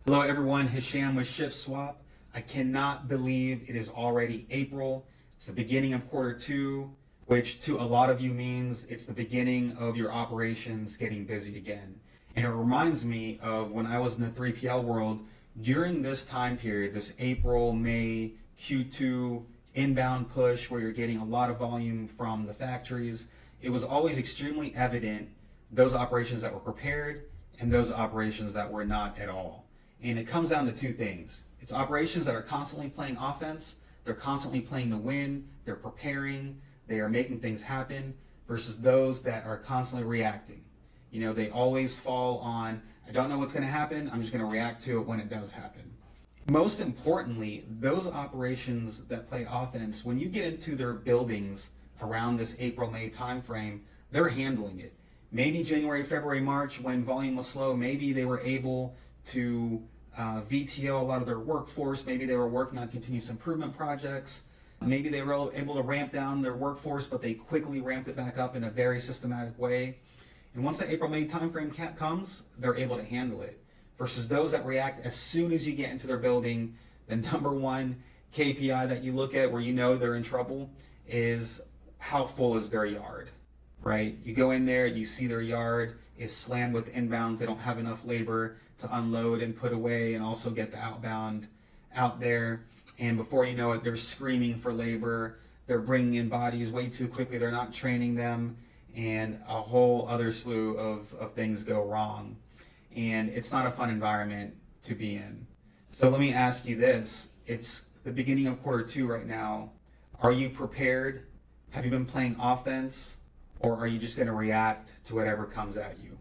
Hello everyone, Hisham with ShiftSwap. I cannot believe it is already April. It's the beginning of Q2, which to a lot of you means it's the beginning of your operations getting busy again. And it reminds me of when I was in the 3PL world during this time period, this April, May, Q2 inbound push where you're getting a lot of volume from the factories. It was always extremely evident those operations that were prepared and those operations that were not at all. And it comes down to two things. It's operations that are constantly playing offense, they're constantly playing to win, they're preparing, they are making things happen, versus those that are constantly reacting. You know, they always fall on, I don't know what's going to happen, I'm just going to react to it when it does happen. Most importantly, those operations that play offense, when you get into their buildings around this April-May timeframe, they're handling it. Maybe January, February, March, when volume was slow, maybe they were able to VTO a lot of their workforce. Maybe they were working on continuous improvement projects. Maybe they were able to ramp down their workforce, but they quickly ramped it back up in a very systematic way. And once the April-May timeframe comes, they're able to handle it. Versus those that react as soon as you get into their building, the number one KPI that you look at where you know they're in trouble is how full is their yard, right? You go in there, you see their yard is slammed with inbound. They don't have enough labor to unload and put away and also get the outbound out there. And before you know it, they're screaming for labor. They're bringing in bodies way too quickly. They're not training them. And a whole other slew of things go wrong. And it's not a fun environment to be in. So let me ask you this. It's the beginning of Q2 right now. Are you prepared? Have you been playing offense? Or are you just going to react to whatever comes at you?